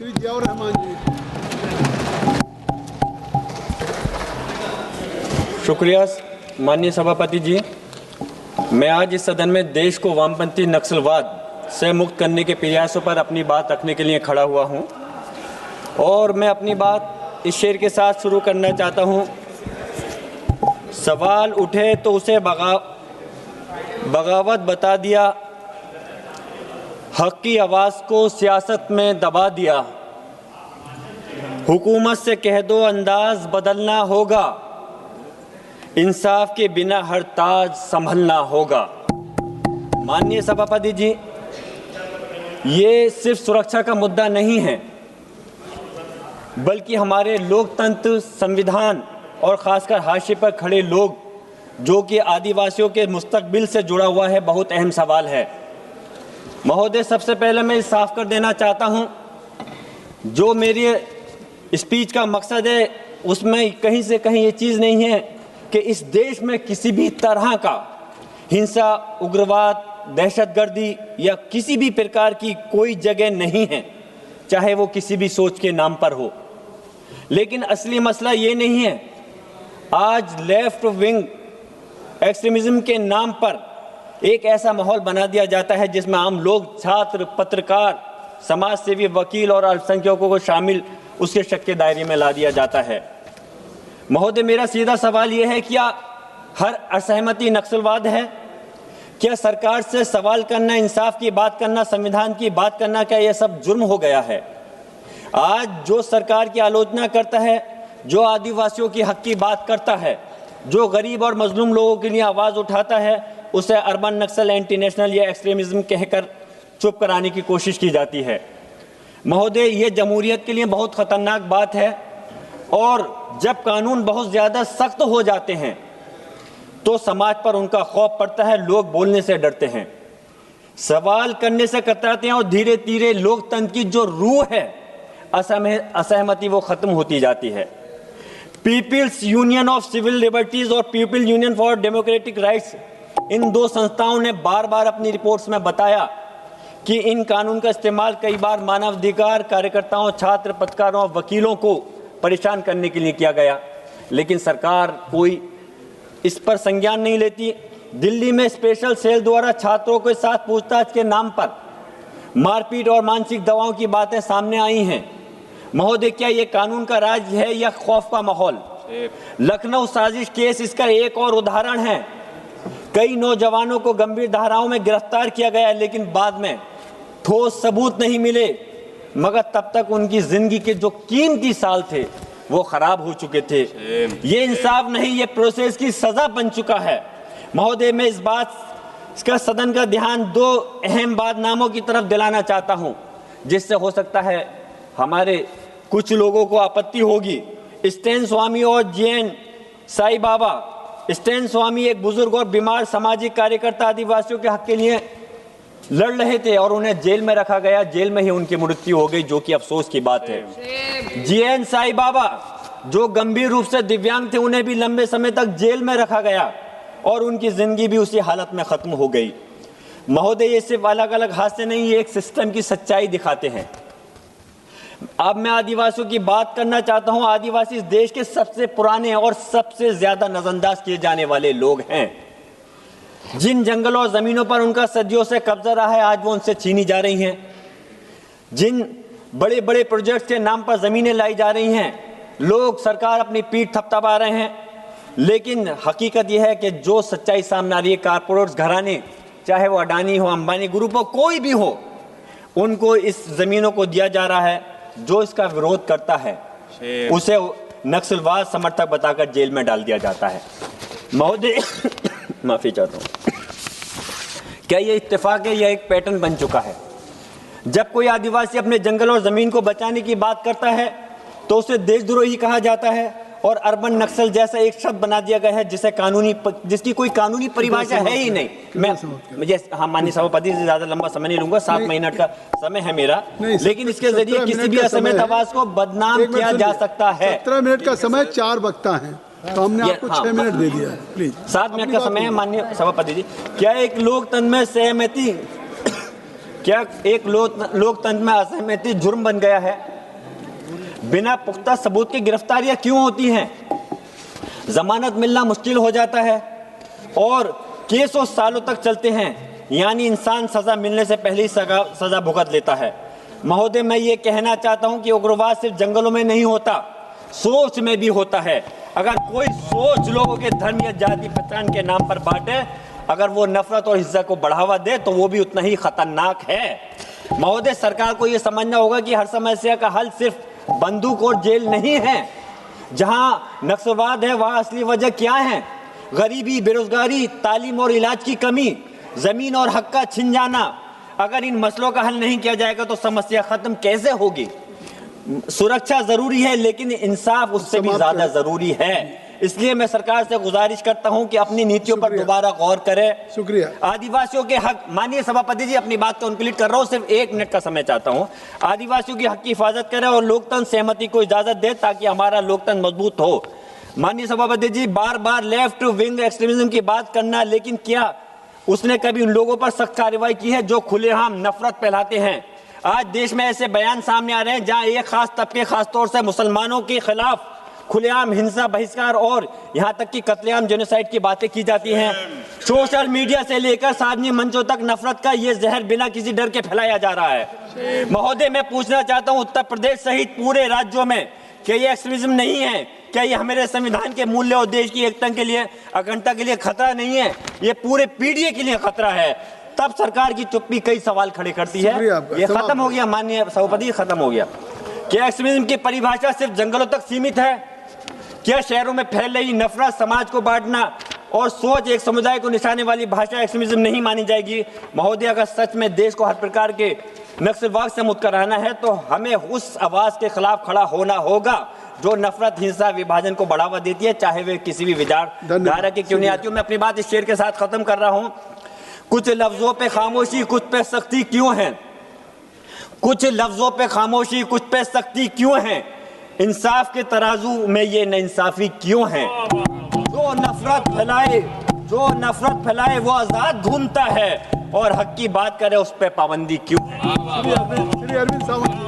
श्री जियाउर रहमान जी। शुक्रिया माननीय सभापति जी। मैं आज इस सदन में देश को वामपंथी नक्सलवाद से मुक्त करने के प्रयासों पर अपनी बात रखने के लिए खड़ा हुआ हूं और मैं अपनी बात इस शेर के साथ शुरू करना चाहता हूं। सवाल उठे तो उसे बगावत बता दिया, हक की आवाज़ को सियासत में दबा दिया। हुकूमत से कह दो अंदाज बदलना होगा, इंसाफ के बिना हर ताज संभलना होगा। माननीय सभापति जी, ये सिर्फ सुरक्षा का मुद्दा नहीं है, बल्कि हमारे लोकतंत्र, संविधान और खासकर हाशिए पर खड़े लोग जो कि आदिवासियों के मुस्तकबिल से जुड़ा हुआ है, बहुत अहम सवाल है। महोदय, सबसे पहले मैं साफ कर देना चाहता हूं, जो मेरी स्पीच का मकसद है उसमें कहीं से कहीं ये चीज़ नहीं है कि इस देश में किसी भी तरह का हिंसा, उग्रवाद, दहशतगर्दी या किसी भी प्रकार की कोई जगह नहीं है, चाहे वो किसी भी सोच के नाम पर हो। लेकिन असली मसला ये नहीं है। आज लेफ्ट विंग एक्सट्रीमिज्म के नाम पर एक ऐसा माहौल बना दिया जाता है जिसमें आम लोग, छात्र, पत्रकार, समाज सेवी, वकील और अल्पसंख्यकों को शामिल उसके शक के दायरे में ला दिया जाता है। महोदय, मेरा सीधा सवाल यह है, क्या हर असहमति नक्सलवाद है? क्या सरकार से सवाल करना, इंसाफ की बात करना, संविधान की बात करना, क्या यह सब जुर्म हो गया है? आज जो सरकार की आलोचना करता है, जो आदिवासियों की हक की बात करता है, जो गरीब और मजलूम लोगों के लिए आवाज़ उठाता है, उसे अर्बन नक्सल, एंटी नेशनल या एक्सट्रीमिज्म कहकर चुप कराने की कोशिश की जाती है। महोदय, ये जमहूरियत के लिए बहुत ख़तरनाक बात है और जब कानून बहुत ज़्यादा सख्त हो जाते हैं तो समाज पर उनका खौफ पड़ता है, लोग बोलने से डरते हैं, सवाल करने से कतराते हैं और धीरे धीरे लोकतंत्र की जो रूह है, असहमति, वो ख़त्म होती जाती है। People's Union of Civil Liberties और People Union for Democratic Rights, इन दो संस्थाओं ने बार बार अपनी रिपोर्ट्स में बताया कि इन कानून का इस्तेमाल कई बार मानवाधिकार कार्यकर्ताओं, छात्र, पत्रकारों और वकीलों को परेशान करने के लिए किया गया, लेकिन सरकार कोई इस पर संज्ञान नहीं लेती। दिल्ली में स्पेशल सेल द्वारा छात्रों के साथ पूछताछ के नाम पर मारपीट और मानसिक दबाव की बातें सामने आई हैं। महोदय, क्या ये कानून का राज है या खौफ का माहौल? लखनऊ साजिश केस इसका एक और उदाहरण है। कई नौजवानों को गंभीर धाराओं में गिरफ्तार किया गया, लेकिन बाद में ठोस सबूत नहीं मिले, मगर तब तक उनकी जिंदगी के जो कीमती साल थे वो खराब हो चुके थे। ये इंसाफ नहीं, ये प्रोसेस की सजा बन चुका है। महोदय, मैं इसका सदन का ध्यान दो अहम नामों की तरफ दिलाना चाहता हूं, जिससे हो सकता है हमारे कुछ लोगों को आपत्ति होगी। स्टैन स्वामी और जीएन साई बाबा। स्टैन स्वामी एक बुजुर्ग और बीमार सामाजिक कार्यकर्ता, आदिवासियों के हक के लिए लड़ रहे थे और उन्हें जेल में रखा गया, जेल में ही उनकी मृत्यु हो गई, जो कि अफसोस की बात है। जीएन साई बाबा जो गंभीर रूप से दिव्यांग थे, उन्हें भी लंबे समय तक जेल में रखा गया और उनकी जिंदगी भी उसी हालत में खत्म हो गई। महोदय, ये सिर्फ अलग अलग हादसे नहीं, ये एक सिस्टम की सच्चाई दिखाते हैं। अब मैं आदिवासियों की बात करना चाहता हूं। आदिवासी इस देश के सबसे पुराने और सबसे ज्यादा नजरअंदाज किए जाने वाले लोग हैं। जिन जंगलों और जमीनों पर उनका सदियों से कब्जा रहा है, आज वो उनसे छीनी जा रही हैं। जिन बड़े बड़े प्रोजेक्ट्स के नाम पर जमीनें लाई जा रही हैं, लोग, सरकार अपनी पीठ थपथपा रहे हैं, लेकिन हकीकत यह है कि जो सच्चाई सामने आ रही है, कारपोरेट्स, घराने, चाहे वो अडानी हो, अंबानी ग्रुप हो, कोई भी हो, उनको इस जमीनों को दिया जा रहा है। जो इसका विरोध करता है उसे नक्सलवाद समर्थक बताकर जेल में डाल दिया जाता है। महोदय, माफी चाहता हूं। क्या ये इत्तेफाक है या एक पैटर्न बन चुका है? जब कोई आदिवासी अपने जंगल और जमीन को बचाने की बात करता है तो उसे देशद्रोही कहा जाता है और अर्बन नक्सल जैसा एक शब्द बना दिया गया है जिसकी कोई कानूनी परिभाषा है ही नहीं। मैं माननीय सभापति से ज्यादा लंबा समय नहीं लूंगा, 7 मिनट का समय है मेरा, लेकिन इसके जरिए किसी भी असमित आवाज को बदनाम किया जा सकता है। 17 मिनट का समय, 4 वक्ता हैं, तो हमने आपको 6 मिनट दे दिया है। प्लीज, 7 मिनट का समय है। माननीय सभापति जी, क्या एक लोकतंत्र में सहमति, क्या एक लोकतंत्र में असहमति जुर्म बन गया है? बिना पुख्ता सबूत की गिरफ्तारियां क्यों होती हैं? जमानत मिलना मुश्किल हो जाता है और केसों सालों तक चलते हैं, यानी इंसान सजा मिलने से पहले ही सजा भुगत लेता है। महोदय, मैं ये कहना चाहता हूं कि उग्रवाद सिर्फ जंगलों में नहीं होता, सोच में भी होता है। अगर कोई सोच लोगों के धर्म या जाति पहचान के नाम पर बांटे, अगर वो नफरत और हिंसा को बढ़ावा दे, तो वो भी उतना ही खतरनाक है। महोदय, सरकार को ये समझना होगा कि हर समस्या का हल सिर्फ बंदूक और जेल नहीं है। जहां नक्सलवाद है वहां असली वजह क्या है? गरीबी, बेरोजगारी, तालीम और इलाज की कमी, जमीन और हक का छिन जाना। अगर इन मसलों का हल नहीं किया जाएगा तो समस्या खत्म कैसे होगी? सुरक्षा जरूरी है, लेकिन इंसाफ उससे भी ज्यादा जरूरी है। इसलिए मैं सरकार से गुजारिश करता हूं कि अपनी नीतियों पर दोबारा गौर करें। शुक्रिया। आदिवासियों के हक, माननीय सभापति जी, अपनी बात को कंप्लीट कर रहा हूं, सिर्फ 1 मिनट का समय चाहता हूं। आदिवासियों की हक की हिफाजत करें और लोकतंत्र सहमति को इजाजत दे ताकि हमारा लोकतंत्र मजबूत हो। माननीय सभापति जी, बार बार लेफ्ट विंग एक्सट्रीमिज्म की बात करना, लेकिन क्या उसने कभी उन लोगों पर सख्त कार्रवाई की है जो खुलेआम नफरत फैलाते हैं? आज देश में ऐसे बयान सामने आ रहे हैं जहां एक खास तबके, खासतौर से मुसलमानों के खिलाफ खुलेआम हिंसा, बहिष्कार और यहां तक कि कत्लेआम, जेनोसाइड की बातें की जाती हैं। सोशल मीडिया से लेकर सार्वजनिक मंचों तक नफरत का ये जहर बिना किसी डर के फैलाया जा रहा है। महोदय, मैं पूछना चाहता हूं, उत्तर प्रदेश सहित पूरे राज्यों में क्या ये एक्सट्रीमिज्म नहीं है? क्या ये हमारे संविधान के मूल्य और देश की एकता के लिए, अखंडता के लिए खतरा नहीं है? ये पूरे पीढ़ी के लिए खतरा है। तब सरकार की चुप्पी कई सवाल खड़े करती है। ये खत्म हो गया माननीय सभापति, खत्म हो गया। क्या एक्सट्रीमिज्म की परिभाषा सिर्फ जंगलों तक सीमित है? क्या शहरों में फैल रही नफरत, समाज को बांटना और सोच एक समुदाय को निशाने वाली भाषा एक्सट्रीमिज्म नहीं मानी जाएगी? महोदय, अगर सच में देश को हर प्रकार के नक्सलवाद से मुक्त कराना है तो हमें उस आवाज के खिलाफ खड़ा होना होगा जो नफरत, हिंसा, विभाजन को बढ़ावा देती है, चाहे वे किसी भी विचारधारा के क्यों नहीं आती हो। मैं अपनी बात इस शेर के साथ खत्म कर रहा हूं। कुछ लफ्जों पे खामोशी, कुछ पे सख्ती क्यों है? कुछ लफ्जों पे खामोशी, कुछ पे सख्ती क्यों है? इंसाफ के तराजू में ये नाइंसाफी क्यों है? जो नफरत फैलाए वो आजाद घूमता है और हक की बात करे उस पे पाबंदी क्यों है? श्री अरविंद सावंत।